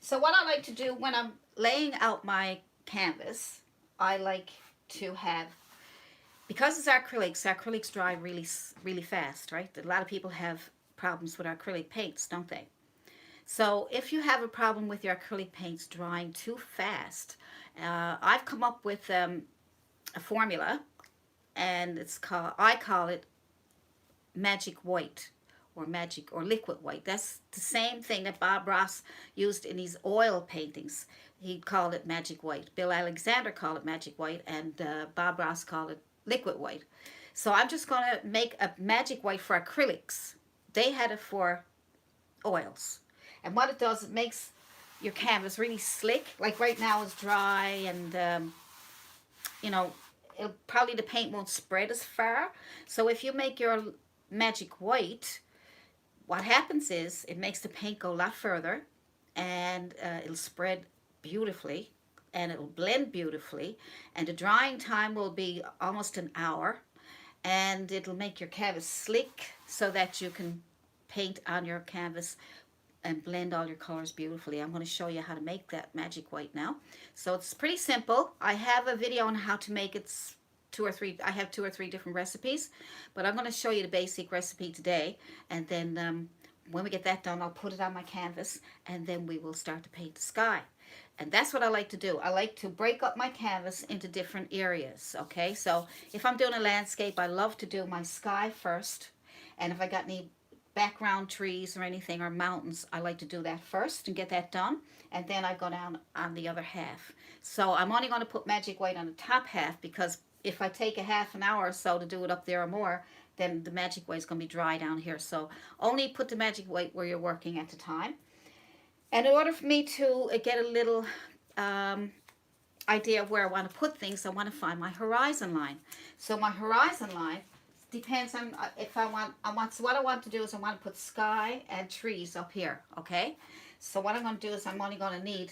So what I like to do when I'm laying out my canvas, I like to have, because it's acrylics dry really fast, right? A lot of people have problems with acrylic paints, don't they? So if you have a problem with your acrylic paints drying too fast, I've come up with a formula, and I call it magic white, or liquid white. That's the same thing that Bob Ross used in his oil paintings. He called it magic white. Bill Alexander called it magic white, and Bob Ross called it liquid white. So I'm just going to make a magic white for acrylics. They had it for oils. And what it does, it makes your canvas really slick. Like right now it's dry, and you know, probably the paint won't spread as far. So if you make your magic white, what happens is it makes the paint go a lot further, and it'll spread beautifully, and it'll blend beautifully, and the drying time will be almost an hour, and it'll make your canvas slick so that you can paint on your canvas and blend all your colors beautifully. I'm going to show you how to make that magic white now. So it's pretty simple. I have a video on how to make it. I have 2 or 3 different recipes, but I'm going to show you the basic recipe today, and then when we get that done, I'll put it on my canvas, and then we will start to paint the sky. And that's what I like to do. I like to break up my canvas into different areas, okay? So if I'm doing a landscape, I love to do my sky first, and if I got any background trees or anything, or mountains, I like to do that first and get that done, and then I go down on the other half. So I'm only going to put magic white on the top half, because if I take a half an hour or so to do it up there or more, then the magic white is going to be dry down here. So only put the magic white where you're working at the time. And in order for me to get a little idea of where I want to put things, I want to find my horizon line. So my horizon line depends on if so what I want to do is I want to put sky and trees up here, okay? So what I'm going to do is I'm only going to need,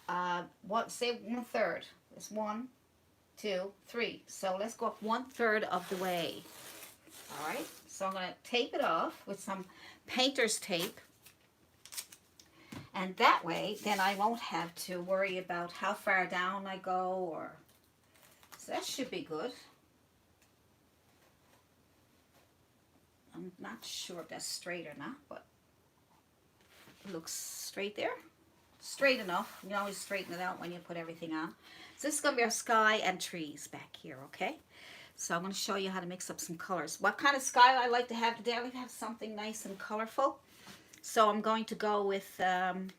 say 1/3. It's 1, 2, 3. So let's go up 1/3 of the way. All right, so I'm going to tape it off with some painter's tape, and that way then I won't have to worry about how far down I go, or so that should be good. I'm not sure if that's straight or not, but it looks straight there. Straight enough. You can always straighten it out when you put everything on. So this is going to be our sky and trees back here, okay? So I'm going to show you how to mix up some colors. What kind of sky I like to have today? I like to have something nice and colorful. So I'm going to go with some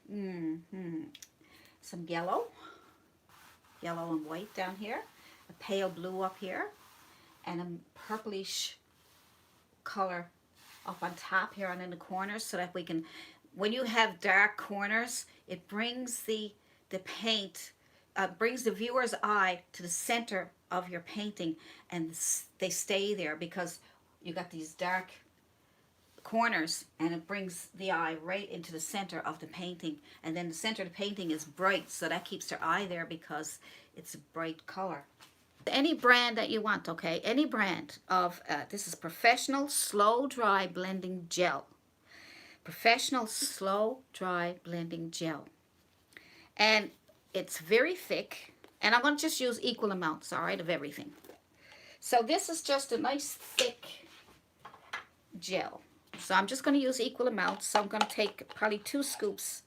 yellow and white down here, a pale blue up here, and a purplish color up on top here and in the corners, so that we can, when you have dark corners, it brings the paint, brings the viewer's eye to the center of your painting, and they stay there because you got these dark corners, and it brings the eye right into the center of the painting, and then the center of the painting is bright, so that keeps their eye there because it's a bright color. Any brand that you want, okay? Any brand of, this is Professional Slow Dry Blending Gel. Professional Slow Dry Blending Gel. And it's very thick, and I'm going to just use equal amounts, all right, of everything. So this is just a nice thick gel. So I'm just going to use equal amounts. So I'm going to take probably 2 scoops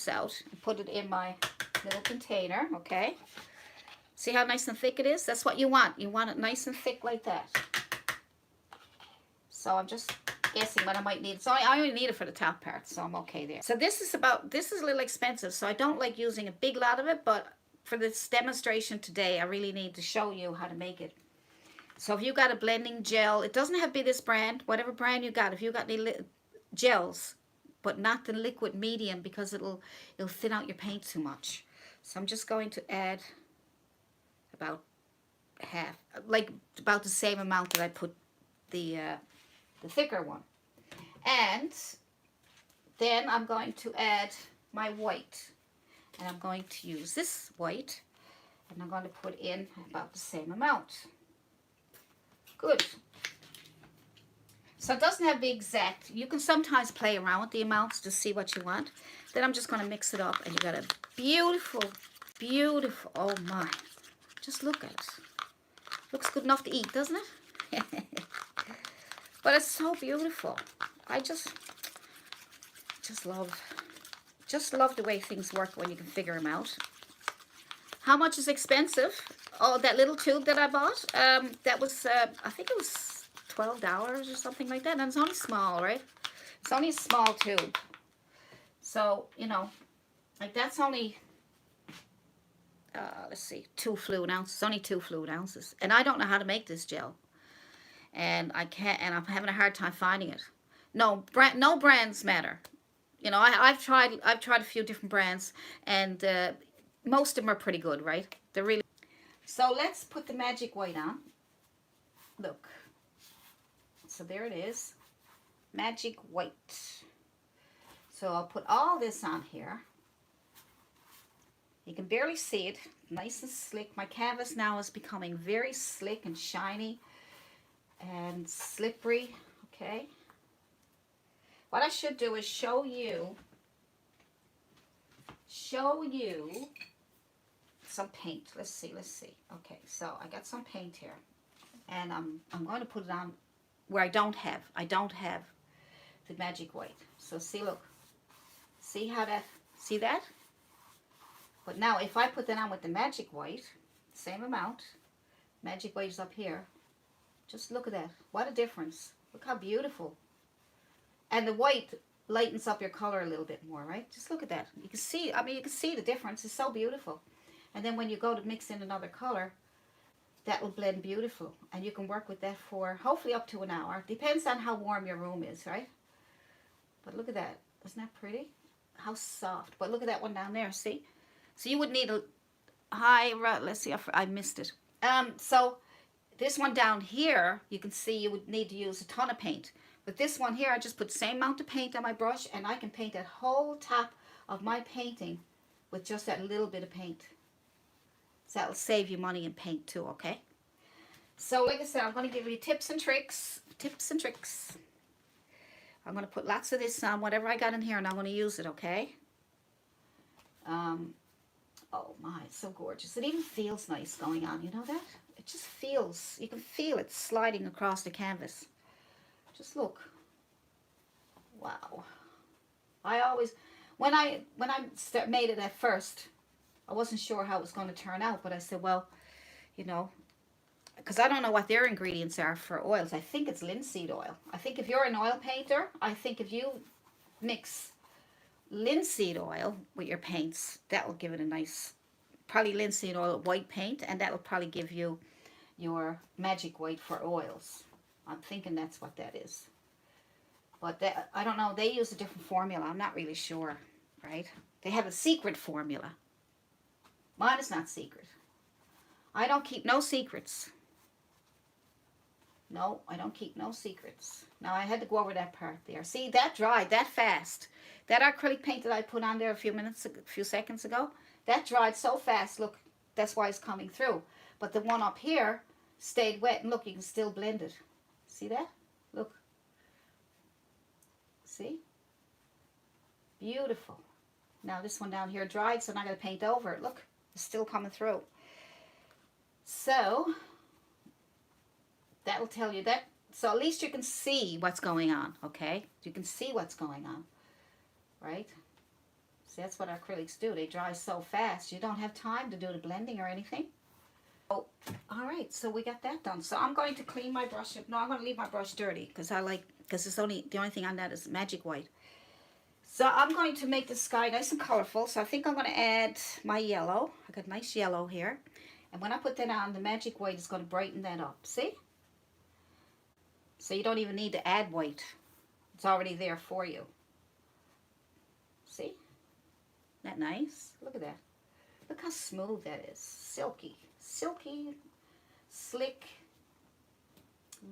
out and put it in my little container, okay? See how nice and thick it is? That's what you want. You want it nice and thick like that. So I'm just guessing what I might need. So I only need it for the top part, so I'm okay there. So this is a little expensive, so I don't like using a big lot of it, but for this demonstration today, I really need to show you how to make it. So if you got a blending gel, it doesn't have to be this brand, whatever brand you got. If you got any gels, but not the liquid medium, because it'll thin out your paint too much. So I'm just going to add about half, like about the same amount that I put the thicker one. And then I'm going to add my white, and I'm going to use this white, and I'm going to put in about the same amount. Good. So it doesn't have to be exact. You can sometimes play around with the amounts to see what you want. Then I'm just going to mix it up, and you got a beautiful, beautiful, oh my. Just look at it. Looks good enough to eat, doesn't it? But it's so beautiful. I just love the way things work when you can figure them out. How much is expensive? Oh, that little tube that I bought, that was, I think it was $12 or something like that. And it's only small, right? It's only a small tube. So, you know, like that's only, let's see, 2 fluid ounces. It's only 2 fluid ounces. And I don't know how to make this gel. And I can't, and I'm having a hard time finding it. No brands matter. You know, I've tried a few different brands, and most of them are pretty good, right? They're really. So let's put the magic white on. Look. So there it is. Magic white. So I'll put all this on here. You can barely see it. Nice and slick. My canvas now is becoming very slick and shiny and slippery. Okay. What I should do is show you some paint. Let's see. Okay, so I got some paint here, and I'm going to put it on where I don't have the magic white. So see, look, see that? But now if I put that on with the magic white, same amount, magic white is up here. Just look at that. What a difference. Look how beautiful. And the white lightens up your color a little bit more, right? Just look at that. You can see, I mean, you can see the difference. It's so beautiful. And then when you go to mix in another color, that will blend beautiful. And you can work with that for hopefully up to an hour. Depends on how warm your room is, right? But look at that. Isn't that pretty? How soft. But look at that one down there, see? So you would need a high, let's see, I missed it. So this one down here, you can see you would need to use a ton of paint. But this one here, I just put the same amount of paint on my brush, and I can paint that whole top of my painting with just that little bit of paint. So that'll save you money in paint too, okay? So like I said, I'm going to give you tips and tricks. I'm going to put lots of this on, whatever I got in here, and I'm going to use it, okay? Oh my, it's so gorgeous. It even feels nice going on, you know that? It just feels, you can feel it sliding across the canvas. Just look. Wow. I always, when I made it at first, I wasn't sure how it was going to turn out, but I said, well, you know, because I don't know what their ingredients are for oils. I think it's linseed oil. I think if you're an oil painter, I think if you mix linseed oil with your paints, that will give it a nice, probably linseed oil white paint, and that will probably give you your magic white for oils. I'm thinking that's what that is. But that, I don't know. They use a different formula. I'm not really sure, right? They have a secret formula. Mine is not secret. I don't keep no secrets. No, I don't keep no secrets. Now, I had to go over that part there. See, that dried that fast. That acrylic paint that I put on there a few seconds ago, that dried so fast. Look, that's why it's coming through. But the one up here stayed wet. And look, you can still blend it. See that? Look. See? Beautiful. Now this one down here dried, so I'm not going to paint over it. Look, it's still coming through. So, that'll tell you that. So at least you can see what's going on, okay? You can see what's going on, right? See, that's what acrylics do. They dry so fast, you don't have time to do the blending or anything. Oh, all right, so we got that done. So I'm going to clean my brush. No, I'm going to leave my brush dirty because it's only, the only thing on that is magic white. So I'm going to make the sky nice and colorful. So I think I'm going to add my yellow. I got nice yellow here. And when I put that on, the magic white is going to brighten that up. See? So you don't even need to add white. It's already there for you. See? Isn't that nice? Look at that. Look how smooth that is. Silky. Silky, slick,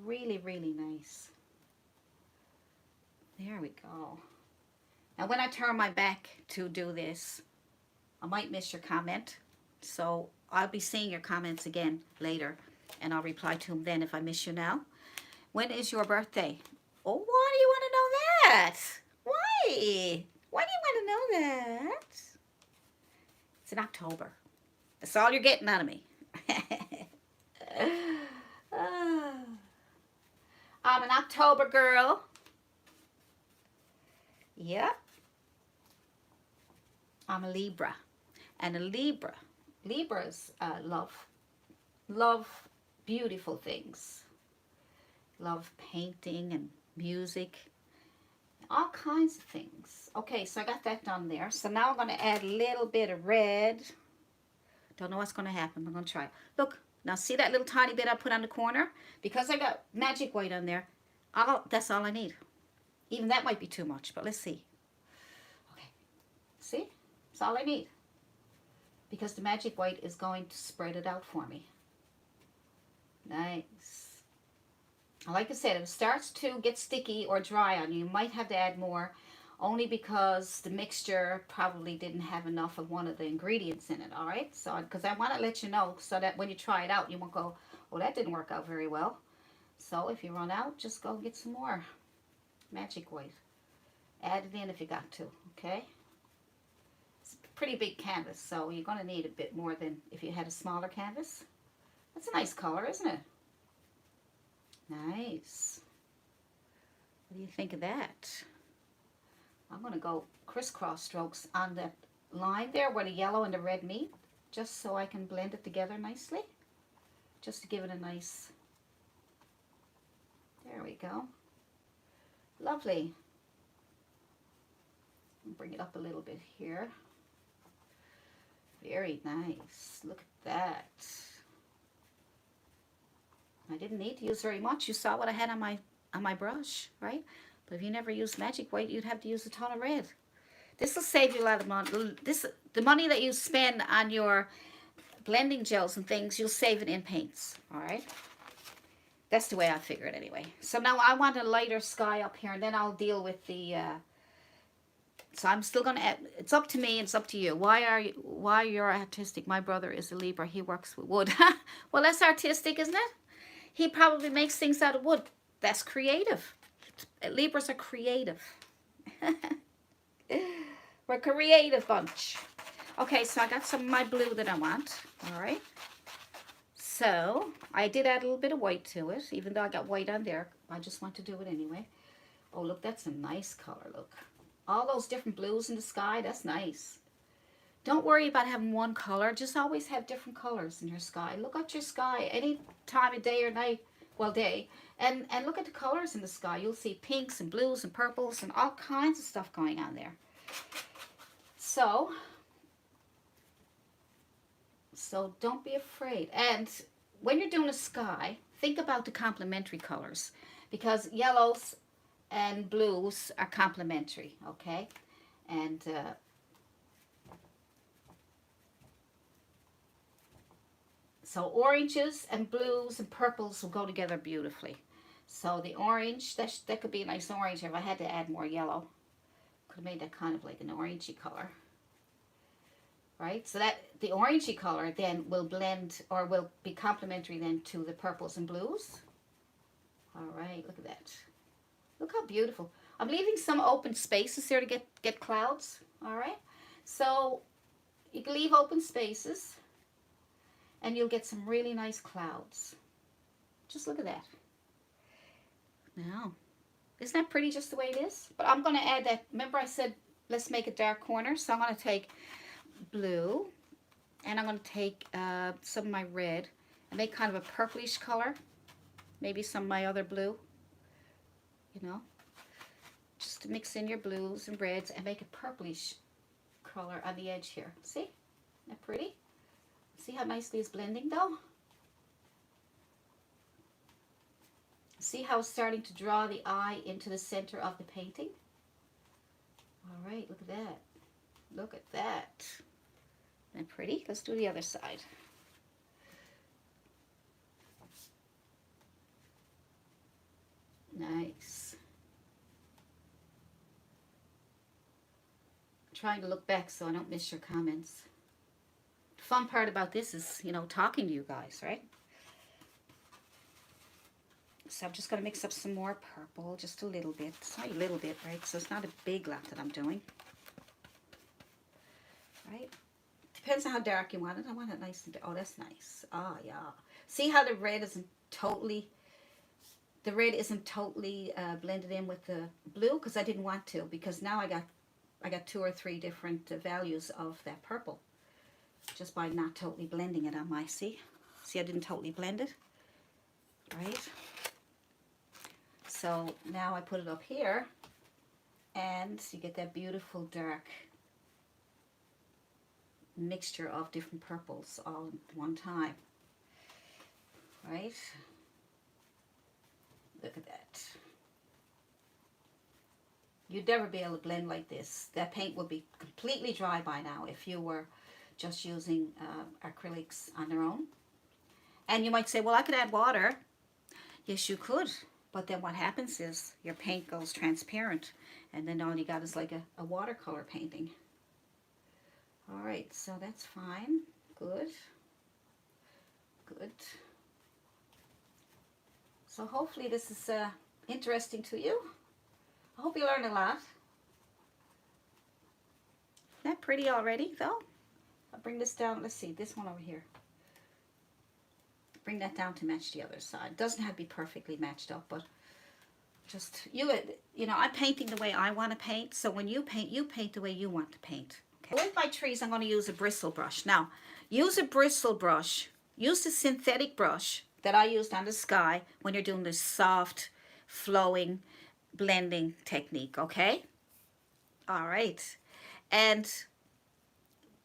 really, really nice. There we go. Now when I turn my back to do this, I might miss your comment. So I'll be seeing your comments again later, and I'll reply to them then if I miss you now. When is your birthday? Oh, why do you want to know that? Why? Why do you want to know that? It's in October. That's all you're getting out of me. Ah. I'm an October girl. Yep. I'm a Libra. And a Libras love beautiful things. Love painting and music. All kinds of things. Okay, so I got that done there. So now I'm going to add a little bit of red. Don't know what's going to happen. I'm going to try it. Look, now see that little tiny bit I put on the corner? Because I got magic white on there, that's all I need. Even that might be too much, but let's see. Okay, see? That's all I need. Because the magic white is going to spread it out for me. Nice. Like I said, if it starts to get sticky or dry on you, you might have to add more, only because the mixture probably didn't have enough of one of the ingredients in it, all right? So, because I want to let you know so that when you try it out, you won't go, well, that didn't work out very well. So if you run out, just go get some more magic white. Add it in if you got to, okay? It's a pretty big canvas, so you're going to need a bit more than if you had a smaller canvas. That's a nice color, isn't it? Nice. What do you think of that? I'm going to go crisscross strokes on that line there where the yellow and the red meet, just so I can blend it together nicely. Just to give it a nice... There we go. Lovely. Bring it up a little bit here. Very nice. Look at that. I didn't need to use very much. You saw what I had on my brush, right? But if you never used magic white, you'd have to use a ton of red. This will save you a lot of money. The money that you spend on your blending gels and things, you'll save it in paints, all right? That's the way I figure it anyway. So now I want a lighter sky up here, and then I'll deal with the... So I'm still going to add... It's up to me, and it's up to you. Why you're artistic? My brother is a Libra. He works with wood. Well, that's artistic, isn't it? He probably makes things out of wood. That's creative. Libras are creative. We're a creative bunch. Okay, so I got some of my blue that I want. All right. So I did add a little bit of white to it, even though I got white on there. I just want to do it anyway. Oh, look, that's a nice color. Look. All those different blues in the sky, that's nice. Don't worry about having one color. Just always have different colors in your sky. Look at your sky any time of day or night. Well, day. And look at the colors in the sky. You'll see pinks and blues and purples and all kinds of stuff going on there. So don't be afraid. And when you're doing a sky, think about the complementary colors, because yellows and blues are complementary, okay? And so oranges and blues and purples will go together beautifully. So the orange, that could be a nice orange. If I had to add more yellow, could have made that kind of like an orangey color. Right? So that the orangey color then will blend, or will be complementary then to the purples and blues. All right, look at that. Look how beautiful. I'm leaving some open spaces here to get clouds. All right? So you can leave open spaces and you'll get some really nice clouds. Just look at that. Now, isn't that pretty just the way it is? But I'm going to add that. Remember I said let's make a dark corner. So I'm going to take blue, and I'm going to take some of my red and make kind of a purplish color. Maybe some of my other blue. You know, just to mix in your blues and reds and make a purplish color on the edge here. See? Isn't that pretty? See how nicely it's blending though? See how it's starting to draw the eye into the center of the painting? All right, look at that. Look at that. Isn't that pretty? Let's do the other side. Nice. I'm trying to look back so I don't miss your comments. The fun part about this is, you know, talking to you guys, right? So I'm just going to mix up some more purple, just a little bit. It's not a little bit, right? So it's not a big lot that I'm doing. Right? Depends on how dark you want it. I want it nice and dark. Oh, that's nice. Oh, yeah. See how the red isn't totally blended in with the blue? Because I didn't want to. Because now I got 2 or 3 different values of that purple. Just by not totally blending it on my, see? See, I didn't totally blend it. Right? So now I put it up here. And you get that beautiful dark mixture of different purples all at one time. Right? Look at that. You'd never be able to blend like this. That paint would be completely dry by now if you were just using acrylics on their own. And you might say, well, I could add water. Yes, you could. But then what happens is your paint goes transparent. And then all you got is like a watercolor painting. All right, so that's fine. Good. Good. So hopefully this is interesting to you. I hope you learned a lot. Isn't that pretty already, though? I'll bring this down. Let's see, this one over here. Bring that down to match the other side. It doesn't have to be perfectly matched up, but just, you know, I'm painting the way I want to paint. So when you paint the way you want to paint. Okay. With my trees, I'm going to use a bristle brush. Now, use a bristle brush. Use the synthetic brush that I used on the sky when you're doing this soft, flowing, blending technique, okay? All right.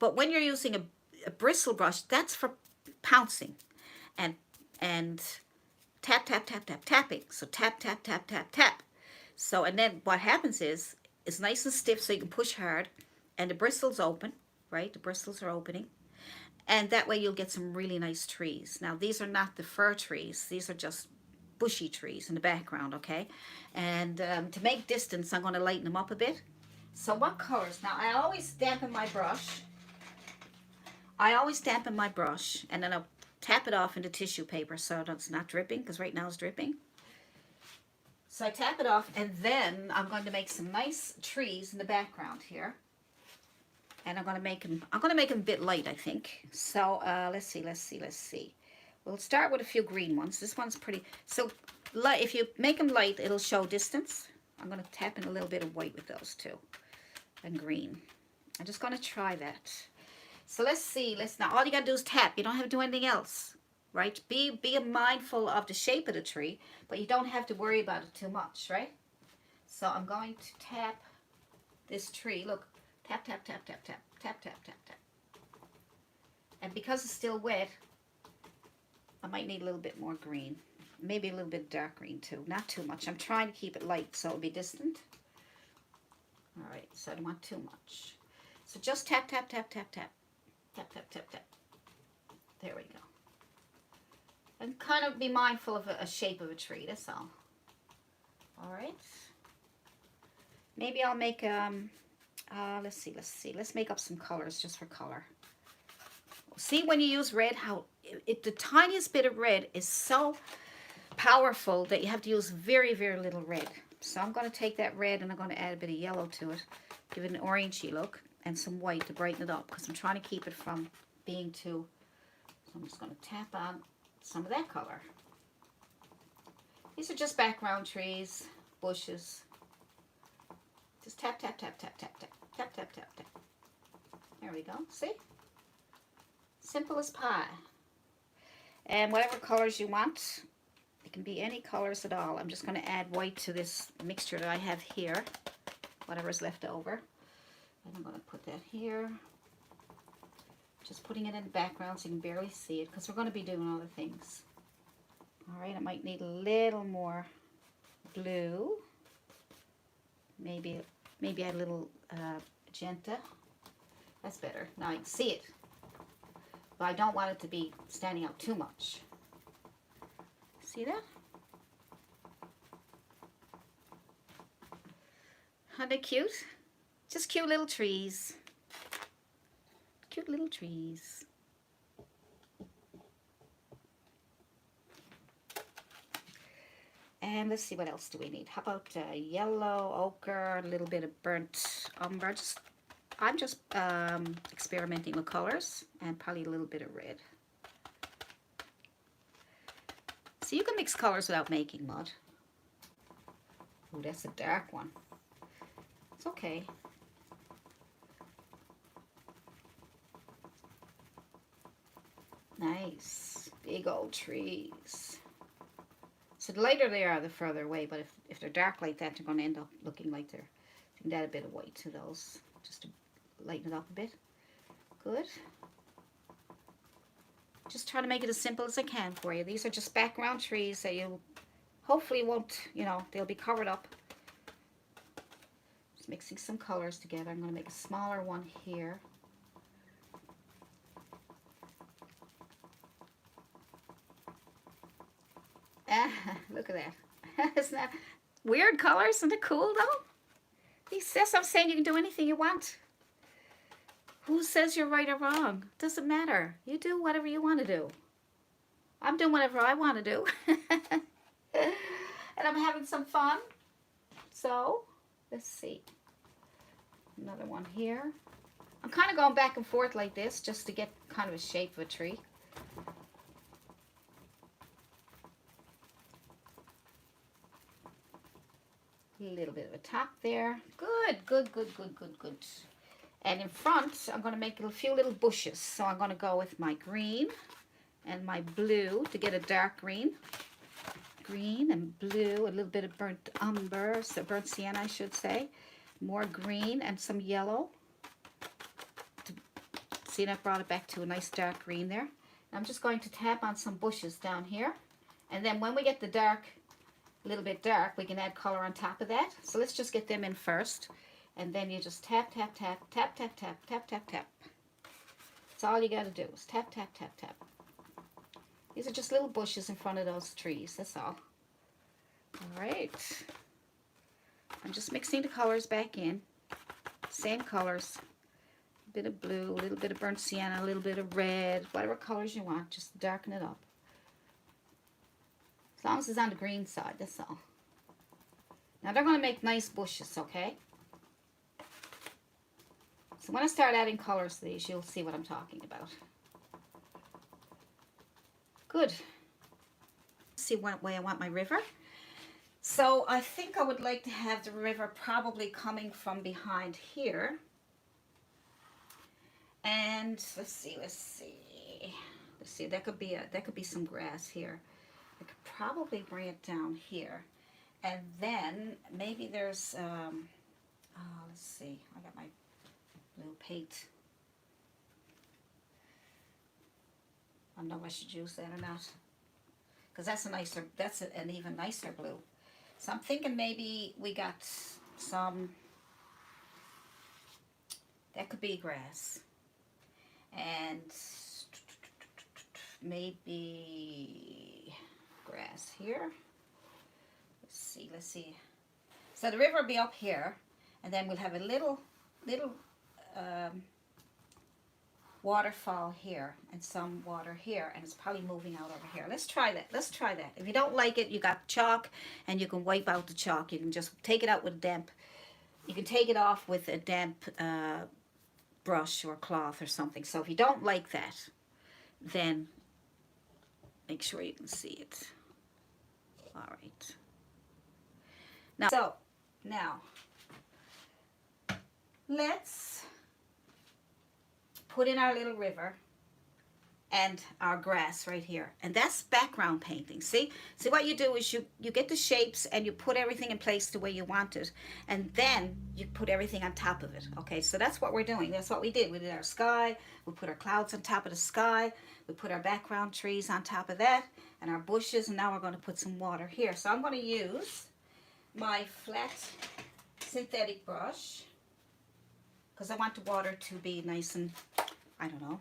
But when you're using a bristle brush, that's for pouncing and tap, tap, tap, tap, tapping. So tap, tap, tap, tap, tap. So, and then what happens is, it's nice and stiff so you can push hard, and the bristles open, right? The bristles are opening. And that way you'll get some really nice trees. Now, these are not the fir trees. These are just bushy trees in the background, okay? And to make distance, I'm going to lighten them up a bit. So what colors? Now, I always dampen my brush. And then I'll tap it off into tissue paper so it's not dripping, because right now it's dripping. So I tap it off, and then I'm going to make some nice trees in the background here. And I'm going to make them a bit light, I think. So let's see. We'll start with a few green ones. This one's pretty. So if you make them light, it'll show distance. I'm going to tap in a little bit of white with those two. And green. I'm just going to try that. So let's see. Now all you got to do is tap. You don't have to do anything else. Right? Be mindful of the shape of the tree, but you don't have to worry about it too much, right? So I'm going to tap this tree. Look. Tap, tap, tap, tap, tap, tap, tap, tap, tap. And because it's still wet, I might need a little bit more green. Maybe a little bit dark green too. Not too much. I'm trying to keep it light so it'll be distant. All right, so I don't want too much. So just tap, tap, tap, tap, tap. Tap, tap, tap, tap. There we go. And kind of be mindful of a shape of a tree, that's all. All right. Maybe I'll make let's see. Let's make up some colors just for color. See, when you use red, how the tiniest bit of red is so powerful that you have to use very, very little red. So I'm going to take that red and I'm going to add a bit of yellow to it, give it an orangey look, and some white to brighten it up, because I'm trying to keep it from being too. So I'm just going to tap on some of that color. These are just background trees, bushes. Just tap, tap, tap, tap, tap, tap. Tap, tap, tap, tap. There we go. See? Simple as pie. And whatever colors you want. It can be any colors at all. I'm just going to add white to this mixture that I have here. Whatever's left over. And I'm going to put that here. Just putting it in the background so you can barely see it, because we're going to be doing other things. Alright, I might need a little more blue. Maybe add a little magenta. That's better. Now I can see it. But I don't want it to be standing out too much. See that? Aren't they cute? Just cute little trees. Cute little trees. And let's see, what else do we need? How about yellow, ochre, a little bit of burnt umber. I'm just experimenting with colors, and probably a little bit of red. So you can mix colors without making mud. Oh, that's a dark one. It's okay. Nice. Big old trees. So the lighter they are, the further away. But if they're dark like that, they're going to end up looking like they're... I can add a bit of white to those, just to lighten it up a bit. Good. Just trying to make it as simple as I can for you. These are just background trees that you hopefully won't, you know, they'll be covered up. Just mixing some colors together. I'm going to make a smaller one here. Look at that. Isn't that weird colors? Isn't it cool though? He says, I'm saying you can do anything you want. Who says you're right or wrong? Doesn't matter. You do whatever you want to do. I'm doing whatever I want to do. And I'm having some fun. So, let's see. Another one here. I'm kind of going back and forth like this just to get kind of a shape of a tree. A little bit of a top there. Good, good, good, good, good, good. And in front, I'm going to make a few little bushes. So I'm going to go with my green and my blue to get a dark green. Green and blue, a little bit of burnt umber, so burnt sienna, I should say. More green and some yellow. See, that brought it back to a nice dark green there. I'm just going to tap on some bushes down here. And then when we get the dark, a little bit dark, we can add color on top of that. So let's just get them in first. And then you just tap, tap, tap, tap, tap, tap, tap, tap, tap. That's all you got to do is tap, tap, tap, tap. These are just little bushes in front of those trees. That's all. All right. I'm just mixing the colors back in. Same colors. A bit of blue, a little bit of burnt sienna, a little bit of red, whatever colors you want. Just darken it up. As long as it's on the green side, that's all. Now they're going to make nice bushes, okay? So when I start adding colors to these, you'll see what I'm talking about. Good. Let's see what way I want my river. So I think I would like to have the river probably coming from behind here. And let's see. That could be some grass here. I could probably bring it down here. And then maybe there's let's see. I got my blue paint. I don't know if I should use that or not, because that's an even nicer blue. So I'm thinking maybe we got some, that could be grass, and maybe grass here. Let's see. So the river will be up here, and then we'll have a little waterfall here and some water here, and it's probably moving out over here. Let's try that. If you don't like it, you got chalk, and you can wipe out the chalk. You can just take it out with damp. You can take it off with a damp brush or cloth or something. So if you don't like that, then make sure you can see it. All right. Now let's put in our little river and our grass right here. And that's background painting. See what you do is you get the shapes and you put everything in place the way you want it. And then you put everything on top of it. Okay, so that's what we're doing. That's what we did. We did our sky. We put our clouds on top of the sky. We put our background trees on top of that. And our bushes. And now we're going to put some water here. So I'm going to use my flat synthetic brush, because I want the water to be nice and, I don't know,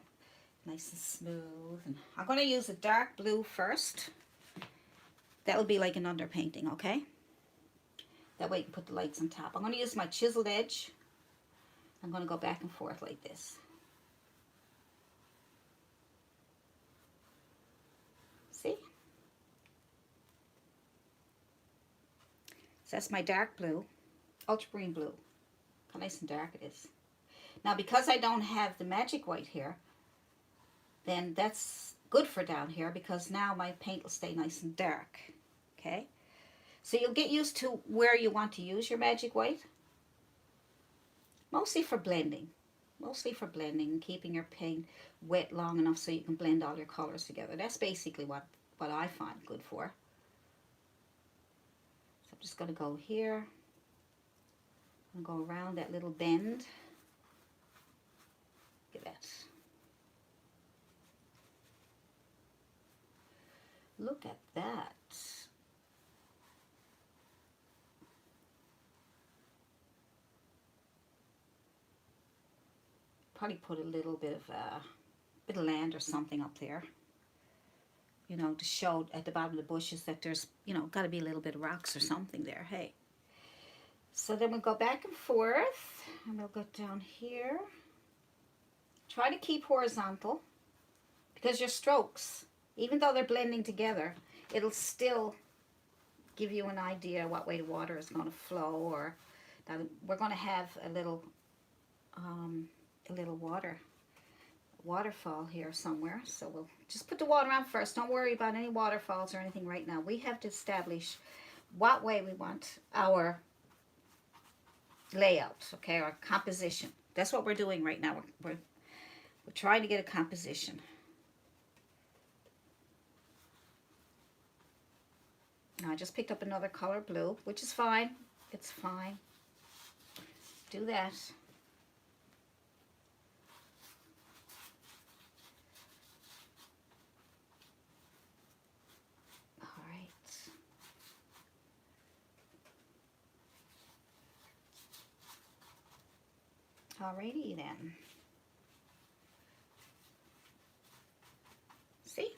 nice and smooth. And I'm going to use a dark blue first. That'll be like an underpainting, okay? That way you can put the lights on top. I'm going to use my chiseled edge. I'm going to go back and forth like this. See? So that's my dark blue, ultramarine blue. How nice and dark it is. Now because I don't have the magic white here, then that's good for down here because now my paint will stay nice and dark. Okay? So you'll get used to where you want to use your magic white. Mostly for blending. Mostly for blending and keeping your paint wet long enough so you can blend all your colors together. That's basically what I find good for. So I'm just going to go here. I'm going to go around that little bend. Look at that. Look at that. Probably put a little bit of land or something up there, you know, to show at the bottom of the bushes that there's, you know, got to be a little bit of rocks or something there. Hey, so then we'll go back and forth, and we'll go down here. Try to keep horizontal because your strokes, even though they're blending together, it'll still give you an idea what way the water is going to flow, or that we're going to have a little waterfall here somewhere. So we'll just put the water on first. Don't worry about any waterfalls or anything right now. We have to establish what way we want our layout, okay, our composition. That's what we're doing right now. We're trying to get a composition. Now I just picked up another color blue, which is fine. It's fine. Do that. Alrighty then. See?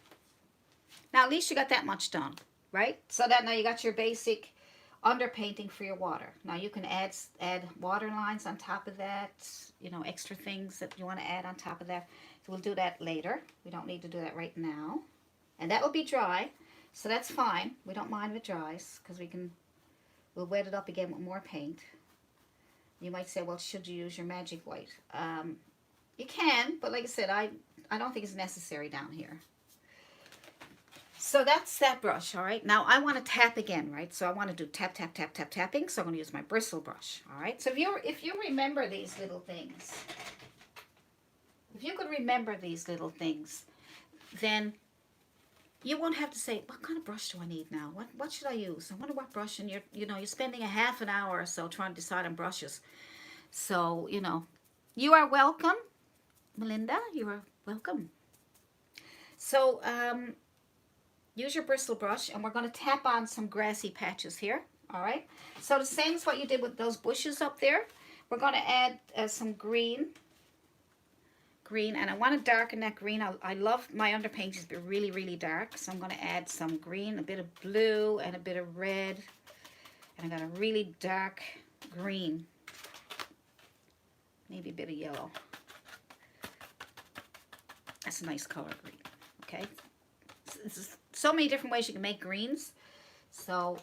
Now at least you got that much done, right? So that now you got your basic underpainting for your water. Now you can add water lines on top of that, you know, extra things that you want to add on top of that. So we'll do that later. We don't need to do that right now. And that will be dry, so that's fine. We don't mind if it dries because we'll wet it up again with more paint. You might say, well, should you use your magic white? You can, but like I said, I don't think it's necessary down here. So that's that brush, all right? Now I want to tap again, right? So I want to do tap, tap, tap, tap, tapping. So I'm going to use my bristle brush, all right? So if you remember these little things, if you could remember these little things, then you won't have to say, what kind of brush do I need now? What should I use? I wonder what brush. And you're spending a half an hour or so trying to decide on brushes. So, you are welcome, Melinda. You are welcome. So, use your bristle brush, and we're going to tap on some grassy patches here. All right. So the same as what you did with those bushes up there. We're going to add some green, and I want to darken that green. I love my underpaintings to be really, really dark, so I'm going to add some green, a bit of blue, and a bit of red, and I got a really dark green, maybe a bit of yellow. That's a nice color green. Okay, there's so many different ways you can make greens. So,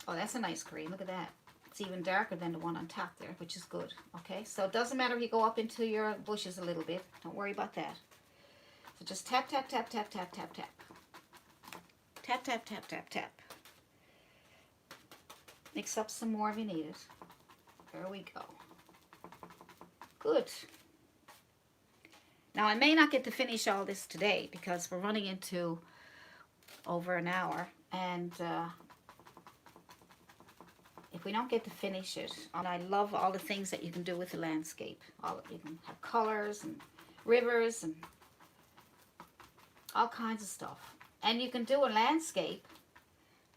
oh, that's a nice green. Look at that. It's even darker than the one on top there, which is good. Okay, so it doesn't matter if you go up into your bushes a little bit. Don't worry about that. So just tap, tap, tap, tap, tap, tap, tap. Tap, tap, tap, tap, tap. Mix up some more if you need it. There we go. Good. Now I may not get to finish all this today because we're running into over an hour, and if we don't get to finish it, and I love all the things that you can do with the landscape. You can have colors and rivers and all kinds of stuff. And you can do a landscape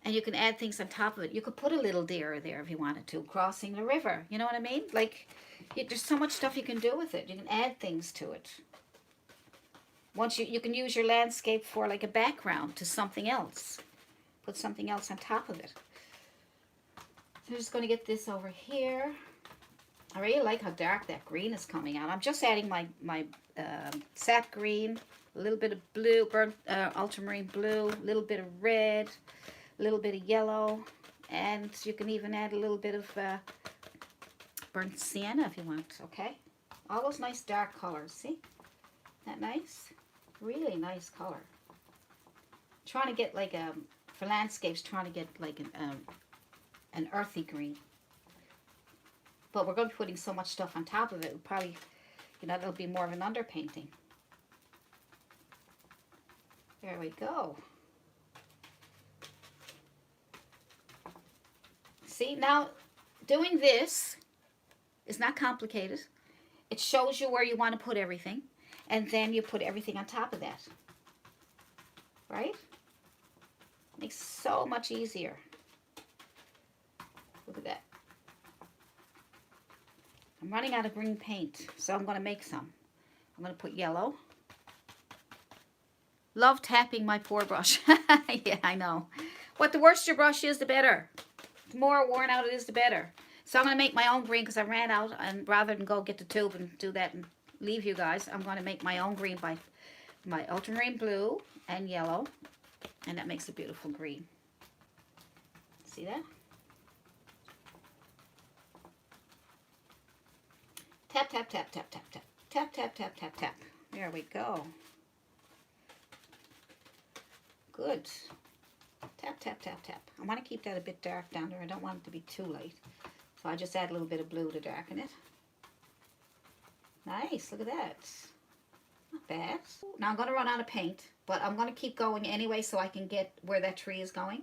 and you can add things on top of it. You could put a little deer there if you wanted to, crossing the river. You know what I mean? Like, there's so much stuff you can do with it. You can add things to it. Once you can use your landscape for like a background to something else. Put something else on top of it. I'm just going to get this over here. I really like how dark that green is coming out. I'm just adding my sap green, a little bit of blue, burnt ultramarine blue, a little bit of red, a little bit of yellow, And you can even add a little bit of burnt sienna if you want, okay? All those nice dark colors, see? That nice? Really nice color. Trying to get like for landscapes, trying to get like an earthy green. But we're going to be putting so much stuff on top of it, we'll probably, you know, there'll be more of an underpainting. There we go. See, now doing this is not complicated. It shows you where you want to put everything, and then you put everything on top of that. Right? Makes it so much easier. Look at that. I'm running out of green paint, so I'm going to make some. I'm going to put yellow. Love tapping my poor brush. Yeah, I know. What the worse your brush is, the better. The more worn out it is, the better. So I'm going to make my own green because I ran out, and rather than go get the tube and do that and leave you guys, I'm going to make my own green by my ultramarine blue and yellow, and that makes a beautiful green. See that? Tap, tap, tap, tap, tap, tap. Tap, tap, tap, tap, tap. There we go. Good. Tap, tap, tap, tap. I want to keep that a bit dark down there. I don't want it to be too light. So I just add a little bit of blue to darken it. Nice, look at that. Not bad. Now I'm going to run out of paint, but I'm going to keep going anyway so I can get where that tree is going.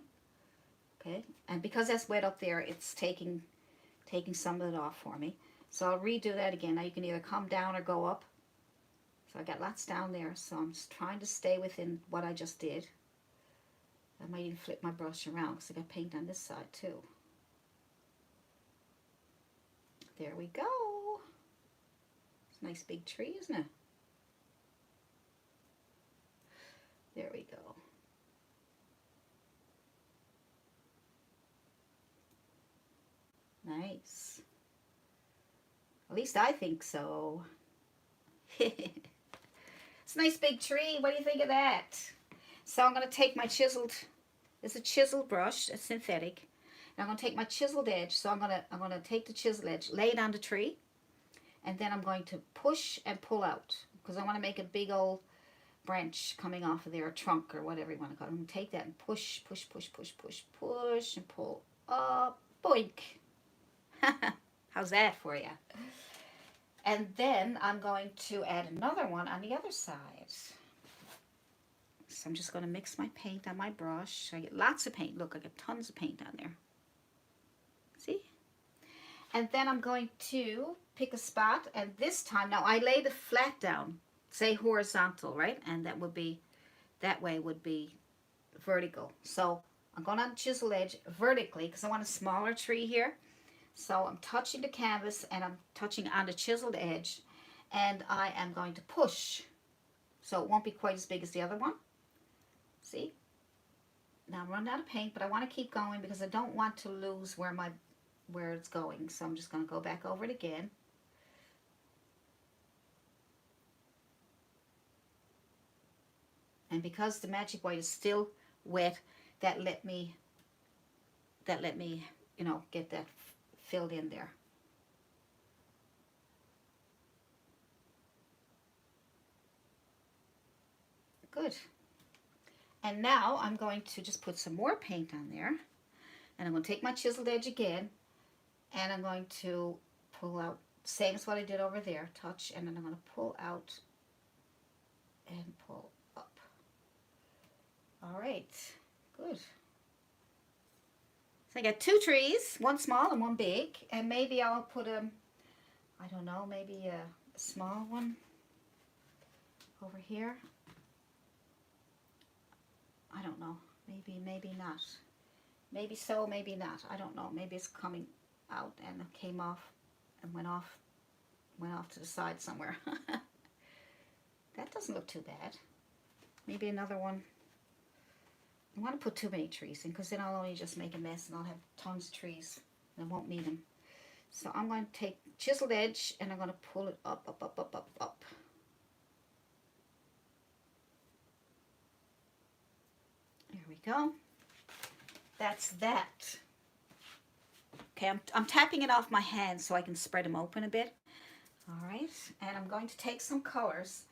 Okay, and because that's wet up there, it's taking some of it off for me. So I'll redo that again. Now you can either come down or go up. So I got lots down there, so I'm just trying to stay within what I just did. I might even flip my brush around because I got paint on this side too. There we go. It's a nice big tree, isn't it? There we go. Nice. At least I think so. It's a nice big tree. What do you think of that? So I'm going to take my chiseled, it's a chiseled brush, it's synthetic. And I'm going to take my chiseled edge. So I'm going to take the chiseled edge, lay it on the tree, and then I'm going to push and pull out because I want to make a big old branch coming off of there, a trunk or whatever you want to call it. I'm going to take that and push, push, push, push, push, push, and pull up. Boink. How's that for you? And then I'm going to add another one on the other side. So I'm just going to mix my paint on my brush. I get lots of paint. Look, I get tons of paint on there. See? And then I'm going to pick a spot, and this time, now I lay the flat down, say horizontal, right? And that would be, that way would be vertical. So I'm going on the chisel edge vertically because I want a smaller tree here. So I'm touching the canvas and I'm touching on the chiseled edge, and I am going to push. So it won't be quite as big as the other one. See? Now I'm running out of paint, but I want to keep going because I don't want to lose where it's going. So I'm just going to go back over it again. And because the magic white is still wet, that let me, you know, get that filled in there. Good. And now I'm going to just put some more paint on there. And I'm going to take my chiseled edge again, and I'm going to pull out, same as what I did over there, touch, and then I'm going to pull out and pull up. All right, good. So I got two trees, one small and one big, and maybe I'll put I don't know, maybe a small one over here. I don't know, maybe not. Maybe so, maybe not. I don't know. Maybe it's coming out and it came off and went off to the side somewhere. That doesn't look too bad. Maybe another one. I want to put too many trees in because then I'll only just make a mess and I'll have tons of trees and I won't need them. So I'm going to take chiseled edge and I'm going to pull it up, up, up, up, up, up. There we go. That's that. Okay, I'm tapping it off my hand so I can spread them open a bit. All right, and I'm going to take some colors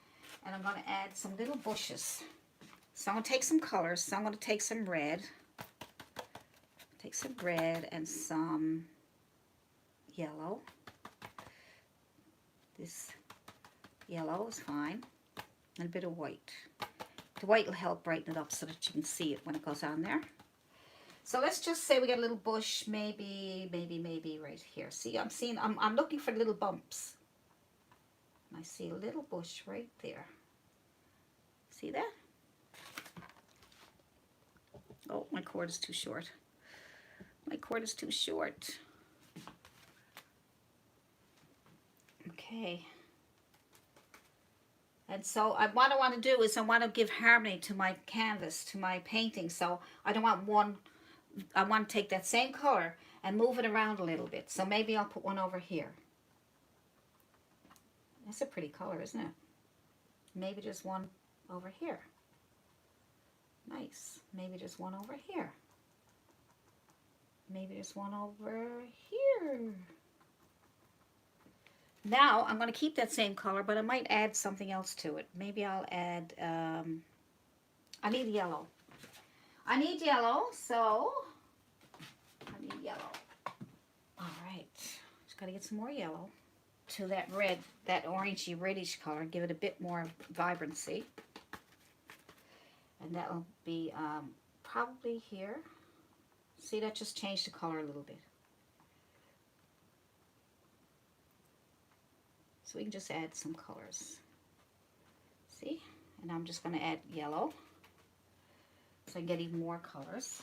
and I'm going to add some little bushes. So I'm going to take some colors. So I'm going to take some red. Take some red and some yellow. This yellow is fine. And a bit of white. The white will help brighten it up so that you can see it when it goes on there. So let's just say we got a little bush, maybe right here. See, I'm looking for little bumps. And I see a little bush right there. See that? Oh, my cord is too short. My cord is too short. Okay. And so what I want to do is I want to give harmony to my canvas, to my painting. So I don't want one, I want to take that same color and move it around a little bit. So maybe I'll put one over here. That's a pretty color, isn't it? Maybe just one over here. Nice. Maybe just one over here. Maybe just one over here. Now, I'm going to keep that same color, but I might add something else to it. Maybe I'll add, I need yellow. I need yellow, so I need yellow. All right, just got to get some more yellow to that red, that orangey reddish color. Give it a bit more vibrancy. And that'll be probably here. See, that just changed the color a little bit. So we can just add some colors. See? And I'm just going to add yellow so I can get even more colors.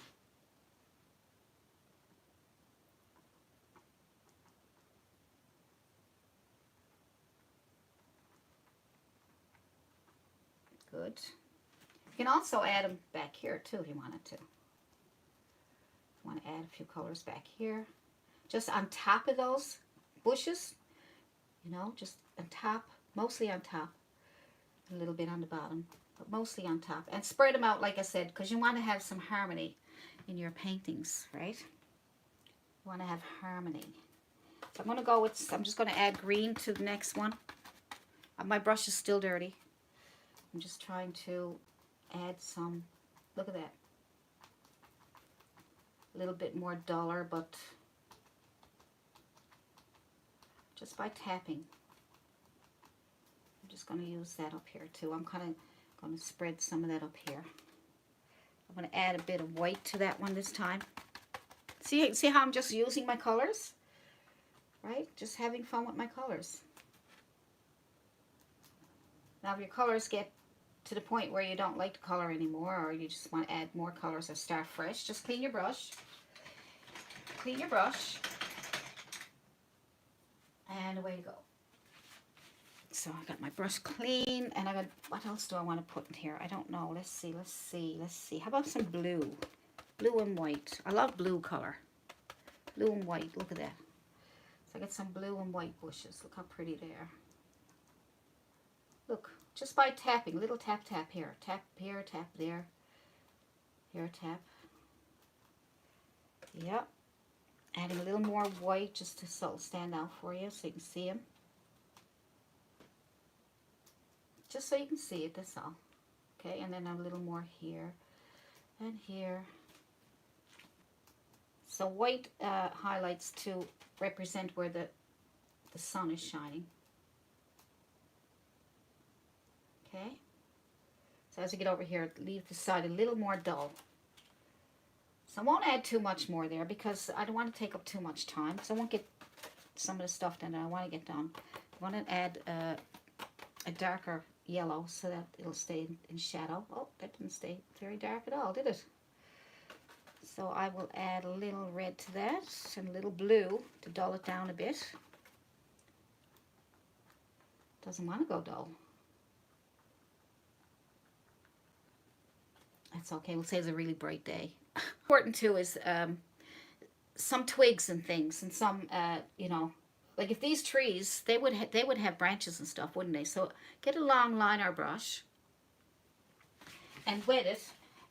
Good. You can also add them back here too if you wanted to. I want to add a few colors back here. Just on top of those bushes. You know, just on top, mostly on top, a little bit on the bottom, but mostly on top. And spread them out, like I said, because you want to have some harmony in your paintings, right? You want to have harmony. So I'm going to go with, I'm just going to add green to the next one. My brush is still dirty. I'm just trying to add some, look at that. A little bit more duller, but just by tapping. I'm just going to use that up here too. I'm kind of going to spread some of that up here. I'm going to add a bit of white to that one this time. See how I'm just using my colors? Right? Just having fun with my colors. Now if your colors get to the point where you don't like the color anymore, or you just want to add more colors or start fresh, just clean your brush. Clean your brush. And away you go. So I got my brush clean, and I got, what else do I want to put in here? I don't know. Let's see. How about some blue? Blue and white. I love blue color. Blue and white. Look at that. So I got some blue and white bushes. Look how pretty they are. Look, just by tapping. Little tap, tap here. Tap here, tap there. Here, tap. Yep. Adding a little more white just to so it'll stand out for you so you can see them. Just so you can see it, that's all. Okay, and then a little more here and here. So white highlights to represent where the sun is shining. Okay. So as you get over here, leave the side a little more dull. So I won't add too much more there because I don't want to take up too much time. So I won't get some of the stuff done that I want to get done. I want to add a darker yellow so that it'll stay in shadow. Oh, that didn't stay very dark at all, did it? So I will add a little red to that and a little blue to dull it down a bit. Doesn't want to go dull. That's okay. We'll say it's a really bright day. Important too is some twigs and things, and some you know, like if these trees, they would have branches and stuff, wouldn't they? So get a long liner brush and wet it,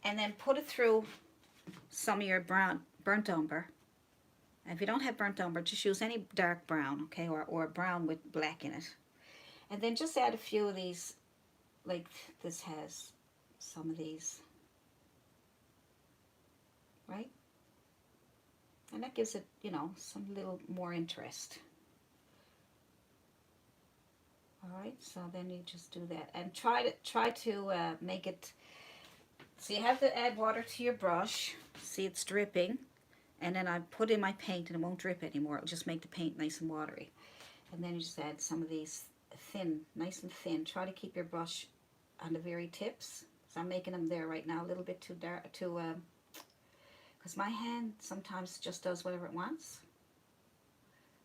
and then put it through some of your burnt umber. And if you don't have burnt umber, just use any dark brown, okay, or brown with black in it. And then just add a few of these, like this has some of these, right? And that gives it, you know, some little more interest. All right, so then you just do that and try to make it. So you have to add water to your brush. See, it's dripping, and then I put in my paint, and it won't drip anymore. It'll just make the paint nice and watery. And then you just add some of these thin, nice and thin. Try to keep your brush on the very tips. So I'm making them there right now, a little bit too dark, because my hand sometimes just does whatever it wants.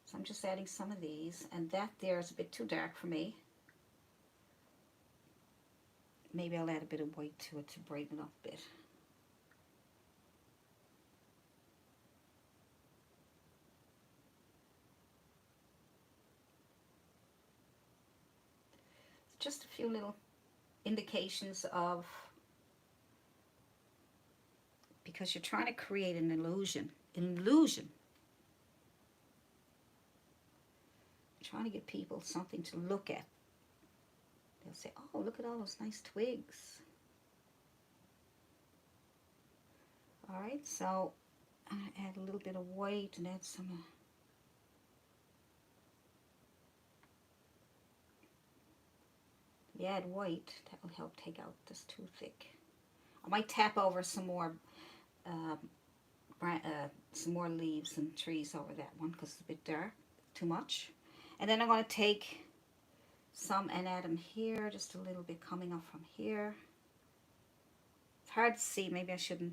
So I'm just adding some of these, and that there is a bit too dark for me. Maybe I'll add a bit of white to it to brighten it up a bit. Just a few little indications of, because you're trying to create an illusion. Trying to give people something to look at. They'll say, oh, look at all those nice twigs. All right, so I'm going to add a little bit of white and add some. You add white, that will help take out this too thick. I might tap over some more leaves and trees over that one because it's a bit dark, too much. And then I'm going to take some and add them here, just a little bit coming up from here. It's hard to see, maybe I shouldn't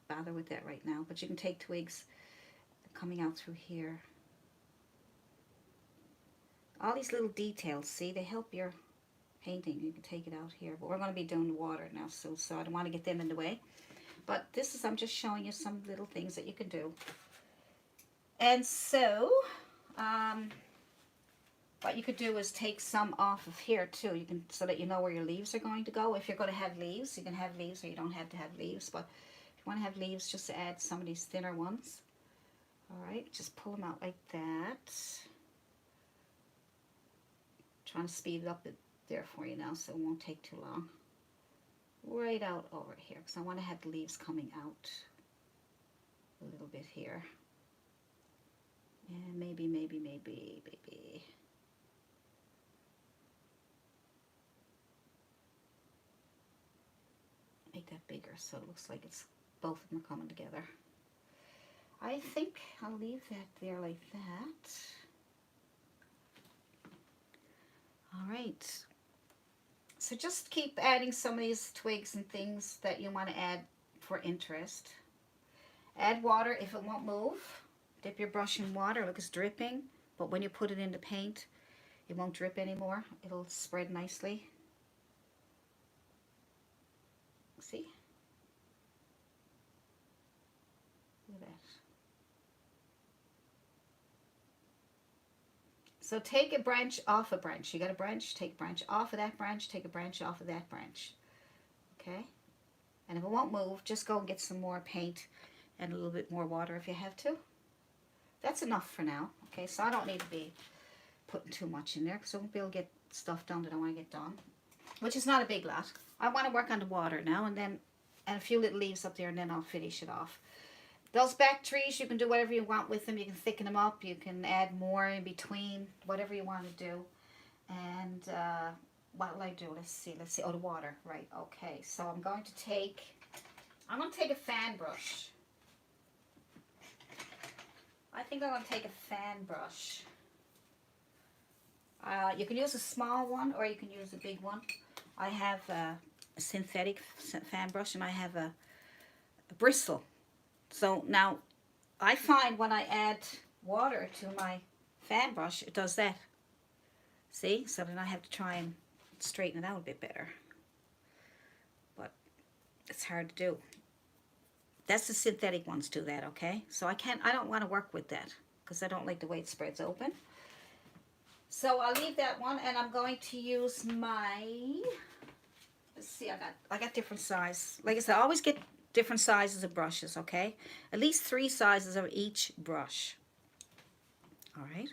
bother with that right now, but you can take twigs coming out through here. All these little details, see, they help your painting. You can take it out here, but we're going to be doing water now, so I don't want to get them in the way. But this is, I'm just showing you some little things that you can do. And so, what you could do is take some off of here too. You can, so that you know where your leaves are going to go. If you're going to have leaves, you can have leaves, or you don't have to have leaves. But if you want to have leaves, just add some of these thinner ones. All right, just pull them out like that. Trying to speed it up there for you now, so it won't take too long. Right out over here, because I want to have the leaves coming out a little bit here. And maybe. Make that bigger so it looks like it's both of them are coming together. I think I'll leave that there like that. All right. So just keep adding some of these twigs and things that you want to add for interest. Add water if it won't move. Dip your brush in water. Look, it's dripping. But when you put it into paint, it won't drip anymore. It'll spread nicely. See? Look at that. So take a branch off a branch. You got a branch, take a branch off of that branch, take a branch off of that branch. Okay? And if it won't move, just go and get some more paint and a little bit more water if you have to. That's enough for now. Okay, so I don't need to be putting too much in there because I won't be able to get stuff done that I want to get done, which is not a big lot. I want to work on the water now, and then a few little leaves up there, and then I'll finish it off. Those back trees, you can do whatever you want with them. You can thicken them up. You can add more in between, whatever you want to do. And what will I do? Let's see. Oh, the water. Right. Okay. So I'm going to take a fan brush. I think I'm going to take a fan brush. You can use a small one or you can use a big one. I have a synthetic fan brush and I have a Bristle. So now I find when I add water to my fan brush, it does that. See? So then I have to try and straighten it out a bit better. But it's hard to do. That's the synthetic ones do that, okay? So I don't want to work with that because I don't like the way it spreads open. So I'll leave that one and I'm going to use my, let's see, I got different size. Like I said, I always get different sizes of brushes, okay? At least 3 sizes of each brush. All right.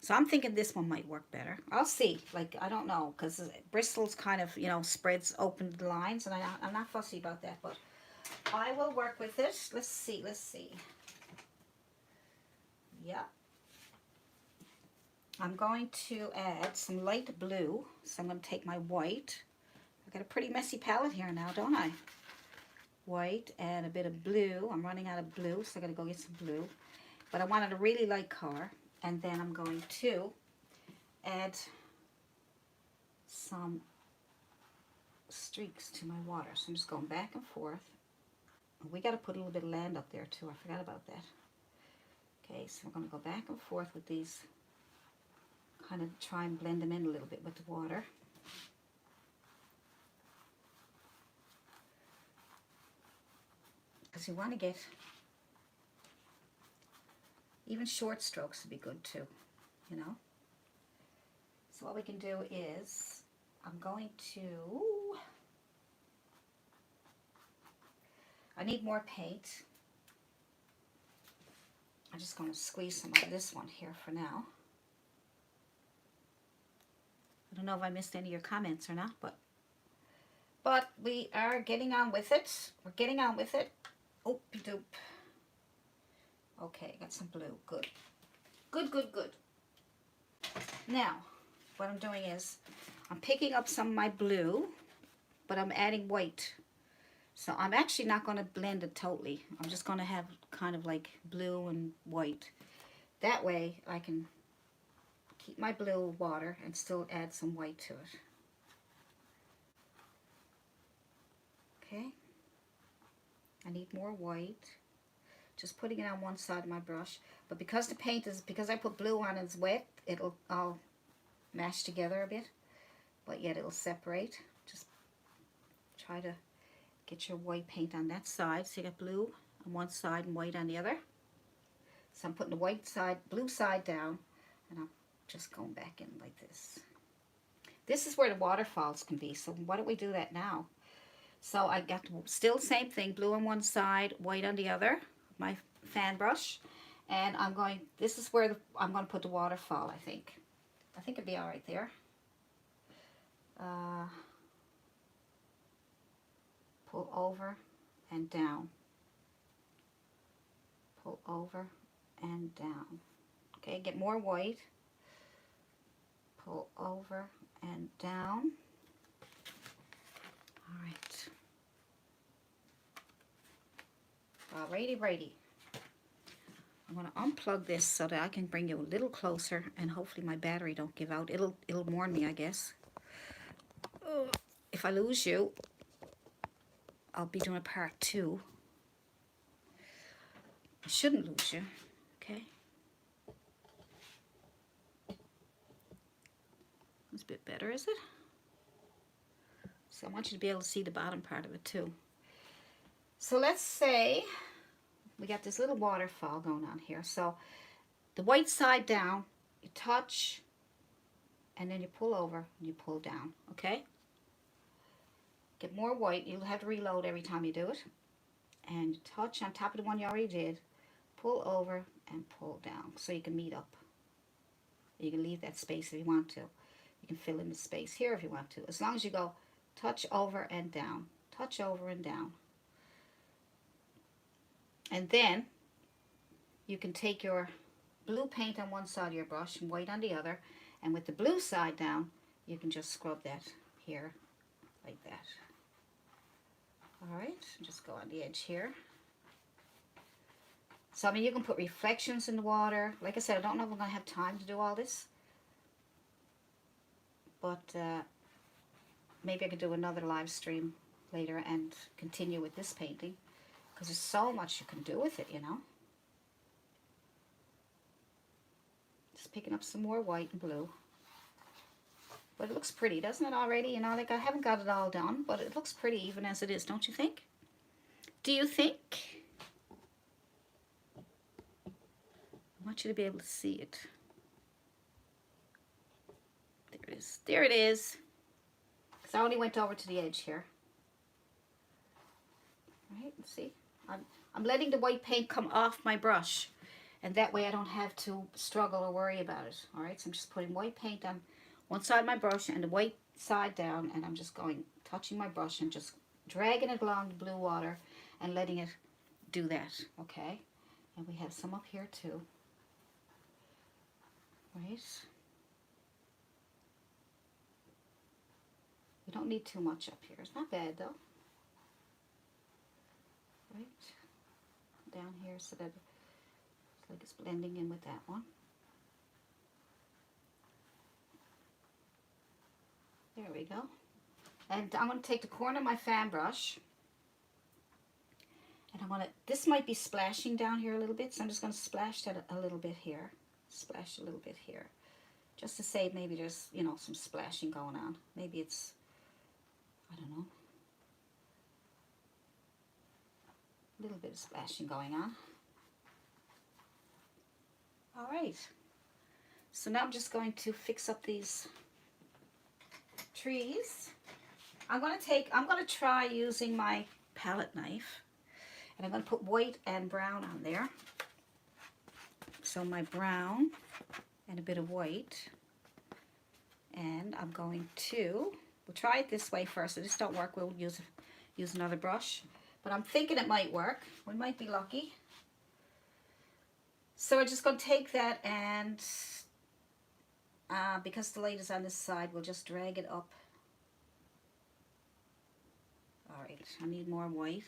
So I'm thinking this one might work better. I'll see. Like, I don't know, because Bristol's kind of, you know, spreads open the lines, and I'm not fussy about that, but I will work with it. Let's see, let's see. Yeah. I'm going to add some light blue. So I'm going to take my white. I've got a pretty messy palette here now, don't I? White and a bit of blue. I'm running out of blue, so I'm going to go get some blue. But I wanted a really light color. And then I'm going to add some streaks to my water. So I'm just going back and forth. We got to put a little bit of land up there too. I forgot about that. Okay, so we're going to go back and forth with these. Kind of try and blend them in a little bit with the water. Because you want to get, even short strokes would be good too, you know. So what we can do is, I'm going to, I need more paint. I'm just going to squeeze some of this one here for now. I don't know if I missed any of your comments or not, but we are getting on with it. We're getting on with it. Oop-de-doop. Okay, got some blue. Good. Good, good, good. Now, what I'm doing is, I'm picking up some of my blue, but I'm adding white. So I'm actually not going to blend it totally. I'm just going to have kind of like blue and white. That way I can keep my blue water and still add some white to it. Okay. I need more white. Just putting it on one side of my brush. But because the paint is, because I put blue on and it's wet, it'll all mash together a bit. But yet it'll separate. Just try to get your white paint on that side. So you got blue on one side and white on the other. So I'm putting the white side, blue side down, and I'm just going back in like this. This is where the waterfalls can be. So why don't we do that now? So I got still same thing, blue on one side, white on the other, my fan brush. And I'm going, this is where I'm going to put the waterfall, I think. I think it'd be all right there. Pull over and down. Pull over and down. Okay, get more white. Pull over and down. All right. Alrighty, righty. I'm going to unplug this so that I can bring you a little closer, and hopefully my battery don't give out. It'll warn me, I guess. If I lose you, I'll be doing a part 2. I shouldn't lose you, okay? That's a bit better, is it? So I want you to be able to see the bottom part of it too. So let's say we got this little waterfall going on here. So the white side down, you touch, and then you pull over and you pull down, okay? Get more white. You'll have to reload every time you do it. And touch on top of the one you already did. Pull over and pull down so you can meet up. You can leave that space if you want to. You can fill in the space here if you want to. As long as you go touch over and down. Touch over and down. And then you can take your blue paint on one side of your brush and white on the other. And with the blue side down, you can just scrub that here like that. Alright, just go on the edge here. So, I mean, you can put reflections in the water. Like I said, I don't know if I'm going to have time to do all this. But maybe I could do another live stream later and continue with this painting. Because there's so much you can do with it, you know. Just picking up some more white and blue. But it looks pretty, doesn't it already? You know, like I haven't got it all done, but it looks pretty even as it is, don't you think? Do you think? I want you to be able to see it. There it is. There it is. Because I only went over to the edge here. Right, let's see. I'm letting the white paint come off my brush. And that way I don't have to struggle or worry about it. All right, so I'm just putting white paint on one side of my brush and the white side down, and I'm just going, touching my brush and just dragging it along the blue water and letting it do that, okay? And we have some up here too, right? We don't need too much up here. It's not bad though, right? Down here so that it's like it's blending in with that one. There we go. And I'm going to take the corner of my fan brush, and I'm going to, this might be splashing down here a little bit, so I'm just going to splash that a little bit here. Splash a little bit here. Just to say maybe there's, you know, some splashing going on. Maybe it's, I don't know, a little bit of splashing going on. All right. So now I'm just going to fix up these trees. I'm going to try using my palette knife, and I'm going to put white and brown on there. So my brown and a bit of white, and I'm going to, we'll try it this way first. If this don't work, we'll use another brush, but I'm thinking it might work. We might be lucky. So we're just going to take that, and because the light is on this side, we'll just drag it up. Alright, I need more white.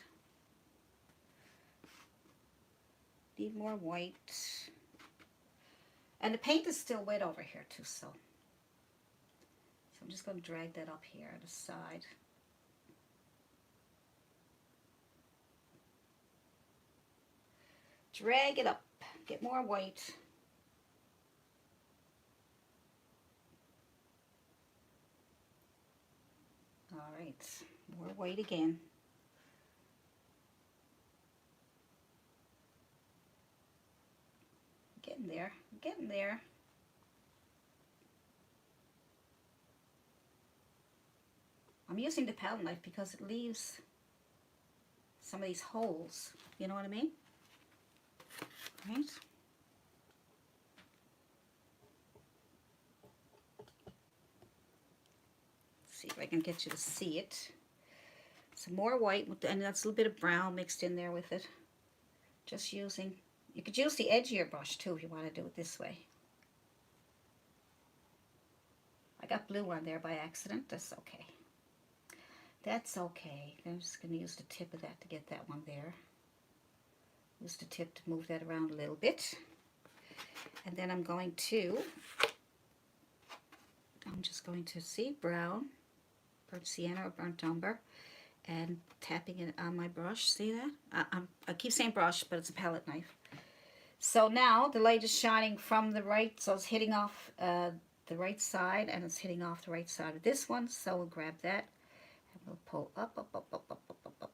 Need more white. And the paint is still wet over here too, so I'm just going to drag that up here on the side. Drag it up. Get more white. Alright, more white again. Getting there, getting there. I'm using the palette knife because it leaves some of these holes. You know what I mean? Right? Let's see if I can get you to see it. Some more white, and that's a little bit of brown mixed in there with it. Just using, you could use the edge of your brush too if you want to do it this way. I got blue on there by accident. That's okay. That's okay. I'm just going to use the tip of that to get that one there. Use the tip to move that around a little bit. And then I'm just going to see brown, burnt sienna or burnt umber, and tapping it on my brush. See that? I keep saying brush, but it's a palette knife. So now the light is shining from the right, so it's hitting off the right side, and it's hitting off the right side of this one. So we'll grab that and we'll pull up, up, up, up, up, up, up, up.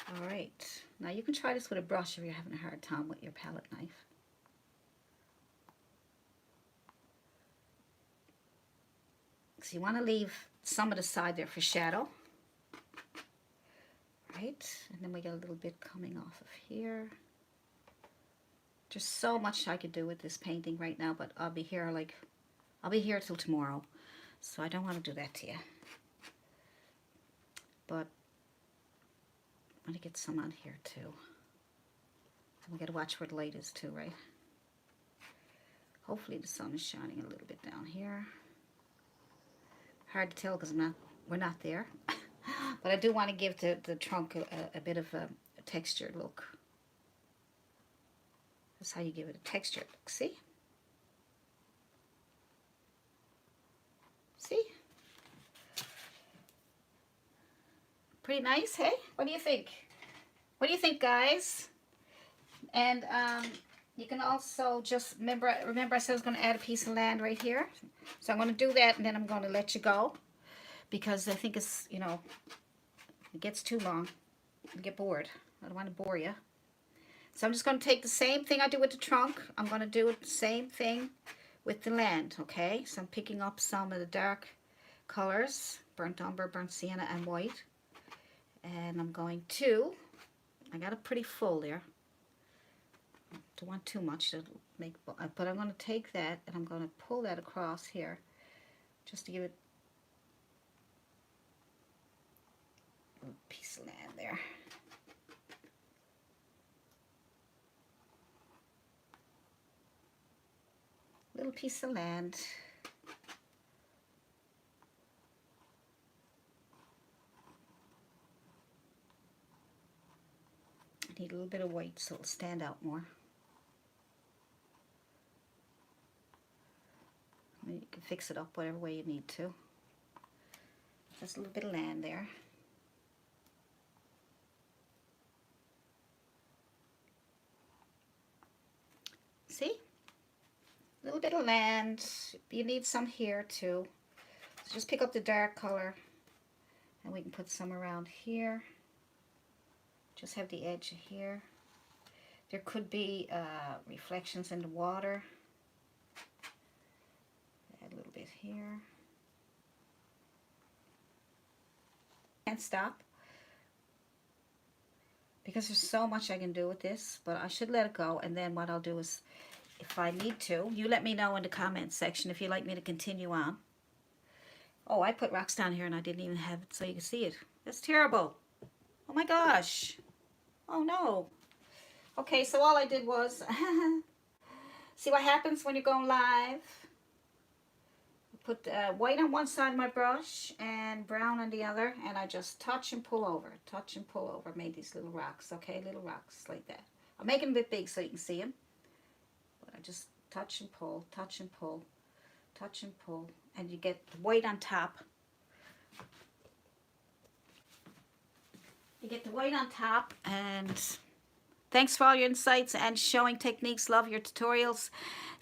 All right, now you can try this with a brush if you're having a hard time with your palette knife. So you want to leave some of the side there for shadow. Right, and then we got a little bit coming off of here. There's so much I could do with this painting right now, but I'll be here till tomorrow, so I don't want to do that to you. But I'm going to get some on here too. And we got to watch where the light is too, right? Hopefully the sun is shining a little bit down here. Hard to tell because we're not there. But I do want to give the trunk a bit of a textured look. That's how you give it a textured look. See? See? Pretty nice, hey? What do you think? What do you think, guys? And you can also just remember I said I was going to add a piece of land right here. So I'm going to do that, and then I'm going to let you go, because I think it's, you know, it gets too long. You get bored. I don't want to bore you. So I'm just going to take the same thing I do with the trunk. I'm going to do the same thing with the land, okay? So I'm picking up some of the dark colors, burnt umber, burnt sienna, and white. And I'm going to, I got it pretty full there. Don't want too much to make, but I'm going to take that and I'm going to pull that across here just to give it a little piece of land there. Little piece of land. I need a little bit of white so it'll stand out more. You can fix it up whatever way you need to. Just a little bit of land there. See? A little bit of land. You need some here too. So just pick up the dark color and we can put some around here. Just have the edge here. There could be reflections in the water. Add a little bit here. Can't stop because there's so much I can do with this, but I should let it go, and then what I'll do is, if I need to, you let me know in the comments section if you'd like me to continue on. Oh, I put rocks down here and I didn't even have it so you can see it. That's terrible. Oh my gosh. Oh no. Okay, so all I did was, see what happens when you're going live? Put white on one side of my brush and brown on the other, and I just touch and pull over, made these little rocks, okay, little rocks like that. I'll make them a bit big so you can see them, but I just touch and pull, touch and pull, touch and pull, and you get the white on top. You get the white on top, and thanks for all your insights and showing techniques. Love your tutorials.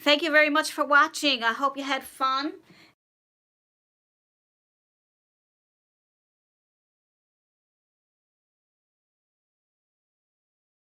Thank you very much for watching. I hope you had fun.